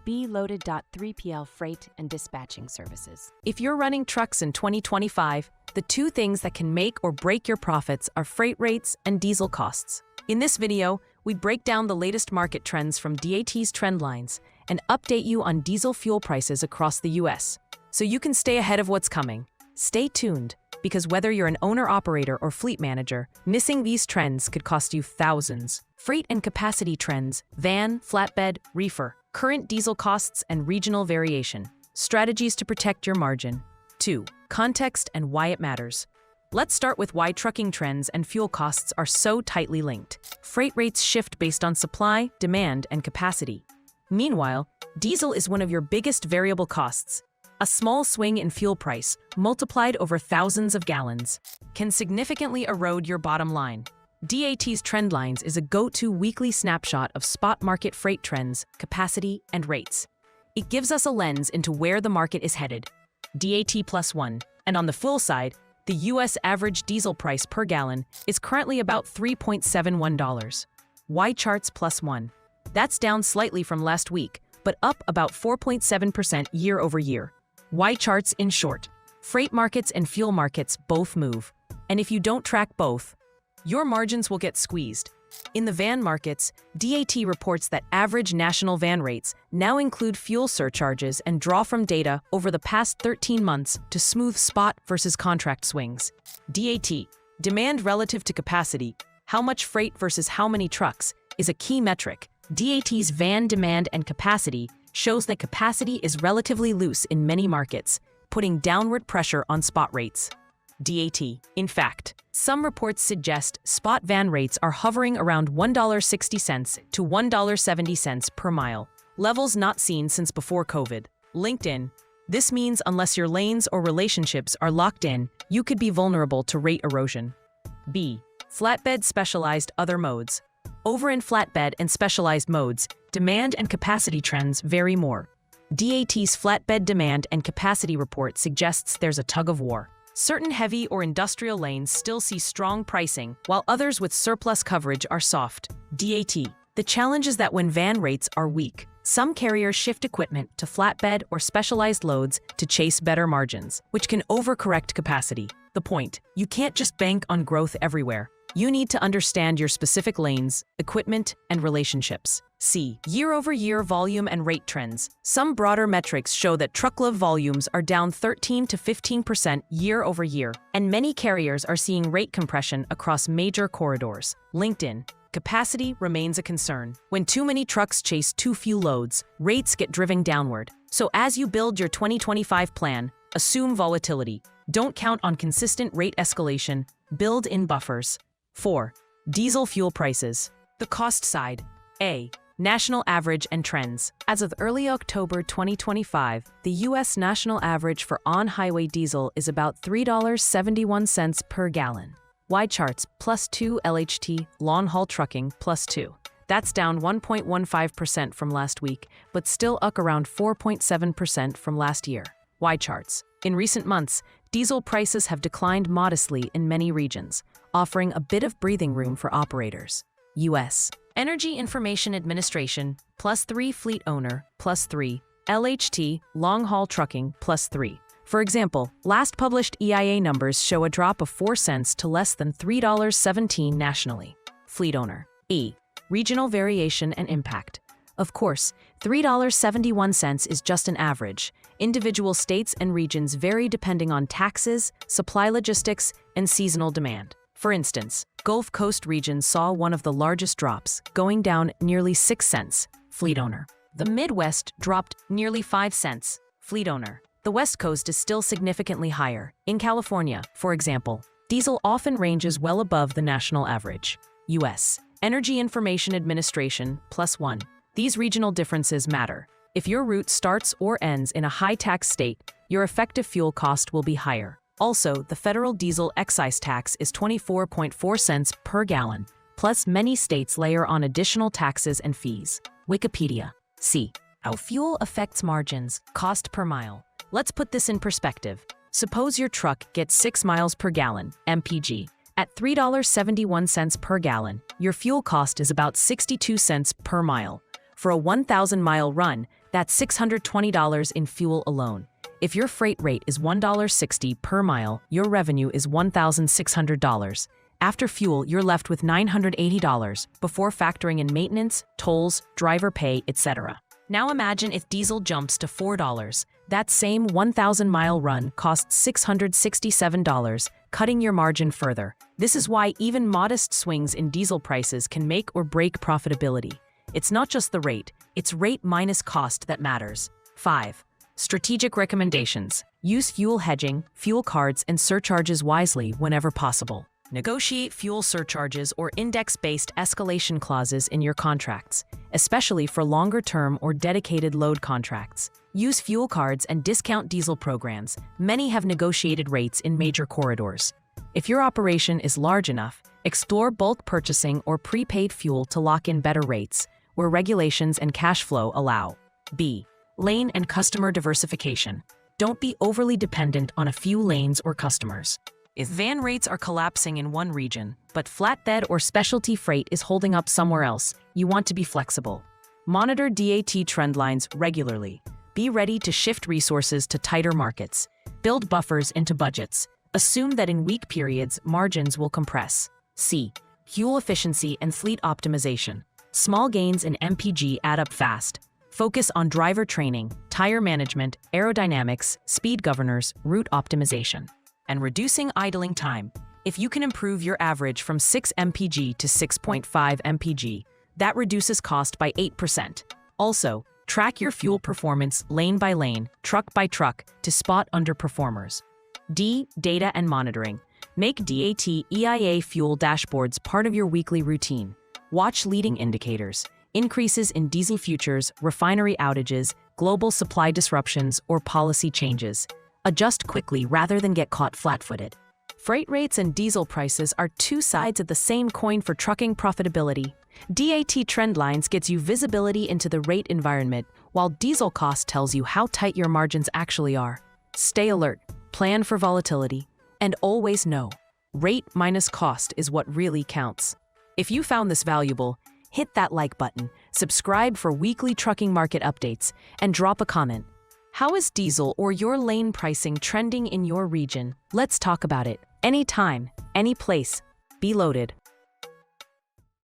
B. Loaded.3PL freight and dispatching services. If you're running trucks in 2025, the two things that can make or break your profits are freight rates and diesel costs. In this video, we break down the latest market trends from DAT's Trendlines and update you on diesel fuel prices across the U.S. so you can stay ahead of what's coming. Stay tuned, because whether you're an owner-operator or fleet manager, missing these trends could cost you thousands. Freight and capacity trends, van, flatbed, reefer, current diesel costs and regional variation, strategies to protect your margin. 2. Context and why it matters. Let's start with why trucking trends and fuel costs are so tightly linked. Freight rates shift based on supply, demand, and capacity. Meanwhile, diesel is one of your biggest variable costs. A small swing in fuel price, multiplied over thousands of gallons, can significantly erode your bottom line. DAT's Trendlines is a go-to weekly snapshot of spot market freight trends, capacity, and rates. It gives us a lens into where the market is headed. DAT +1. And on the fuel side, the U.S. average diesel price per gallon is currently about $3.71. Y charts +1. That's down slightly from last week, but up about 4.7% year over year. Y charts in short. Freight markets and fuel markets both move. And if you don't track both, your margins will get squeezed. In the van markets, DAT reports that average national van rates now include fuel surcharges and draw from data over the past 13 months to smooth spot versus contract swings. DAT, demand relative to capacity, how much freight versus how many trucks, is a key metric. DAT's van demand and capacity shows that capacity is relatively loose in many markets, putting downward pressure on spot rates. DAT. In fact, some reports suggest spot van rates are hovering around $1.60 to $1.70 per mile, levels not seen since before COVID. LinkedIn. This means unless your lanes or relationships are locked in, you could be vulnerable to rate erosion. B. Flatbed specialized other modes. Over in flatbed and specialized modes, demand and capacity trends vary more. DAT's flatbed demand and capacity report suggests there's a tug of war. Certain heavy or industrial lanes still see strong pricing, while others with surplus coverage are soft. DAT. The challenge is that when van rates are weak, some carriers shift equipment to flatbed or specialized loads to chase better margins, which can overcorrect capacity. The point: you can't just bank on growth everywhere. You need to understand your specific lanes, equipment, and relationships. C. Year-over-year volume and rate trends. Some broader metrics show that truckload volumes are down 13 to 15% year-over-year, and many carriers are seeing rate compression across major corridors. LinkedIn. Capacity remains a concern. When too many trucks chase too few loads, rates get driven downward. So as you build your 2025 plan, assume volatility. Don't count on consistent rate escalation. Build in buffers. 4. Diesel fuel prices. The cost side. A. National average and trends. As of early October 2025, the U.S. national average for on-highway diesel is about $3.71 per gallon. Y charts +2 LHT, long-haul trucking +2. That's down 1.15% from last week, but still up around 4.7% from last year. Y charts. In recent months, diesel prices have declined modestly in many regions, offering a bit of breathing room for operators. U.S. Energy Information Administration +3 fleet owner +3 LHT long-haul trucking +3. For example, last published EIA numbers show a drop of 4 cents to less than $3.17 nationally. Fleet owner. E. Regional variation and impact. Of course, $3.71 is just an average. Individual states and regions vary depending on taxes, supply logistics, and seasonal demand. For instance, Gulf Coast region saw one of the largest drops, going down nearly 6 cents. Fleet owner. The Midwest dropped nearly 5 cents. Fleet owner. The West Coast is still significantly higher. In California, for example, diesel often ranges well above the national average. U.S. Energy Information Administration +1. These regional differences matter. If your route starts or ends in a high-tax state, your effective fuel cost will be higher. Also, the federal diesel excise tax is 24.4 cents per gallon, plus many states layer on additional taxes and fees. Wikipedia. C. How fuel affects margins, cost per mile. Let's put this in perspective. Suppose your truck gets 6 miles per gallon, MPG. At $3.71 per gallon, your fuel cost is about 62 cents per mile. For a 1,000-mile run, That's $620 in fuel alone. If your freight rate is $1.60 per mile, your revenue is $1,600. After fuel, you're left with $980 before factoring in maintenance, tolls, driver pay, etc. Now imagine if diesel jumps to $4. That same 1,000-mile run costs $667, cutting your margin further. This is why even modest swings in diesel prices can make or break profitability. It's not just the rate, it's rate minus cost that matters. 5. Strategic recommendations. Use fuel hedging, fuel cards, and surcharges wisely whenever possible. Negotiate fuel surcharges or index-based escalation clauses in your contracts, especially for longer-term or dedicated load contracts. Use fuel cards and discount diesel programs. Many have negotiated rates in major corridors. If your operation is large enough, explore bulk purchasing or prepaid fuel to lock in better rates, where regulations and cash flow allow. B. Lane and customer diversification. Don't be overly dependent on a few lanes or customers. If van rates are collapsing in one region, but flatbed or specialty freight is holding up somewhere else, you want to be flexible. Monitor DAT trend lines regularly. Be ready to shift resources to tighter markets. Build buffers into budgets. Assume that in weak periods, margins will compress. C. Fuel efficiency and fleet optimization. Small gains in MPG add up fast. Focus on driver training, tire management, aerodynamics, speed governors, route optimization, and reducing idling time. If you can improve your average from 6 mpg to 6.5 mpg, that reduces cost by 8%. Also, track your fuel performance lane by lane, truck by truck to spot underperformers. D. Data and monitoring. Make DAT EIA fuel dashboards part of your weekly routine. Watch leading indicators, increases in diesel futures, refinery outages, global supply disruptions, or policy changes. Adjust quickly rather than get caught flat-footed. Freight rates and diesel prices are two sides of the same coin for trucking profitability. DAT Trendlines gets you visibility into the rate environment, while diesel cost tells you how tight your margins actually are. Stay alert, plan for volatility, and always know, rate minus cost is what really counts. If you found this valuable, hit that like button, subscribe for weekly trucking market updates, and drop a comment. How is diesel or your lane pricing trending in your region? Let's talk about it. Anytime, any place. Be loaded.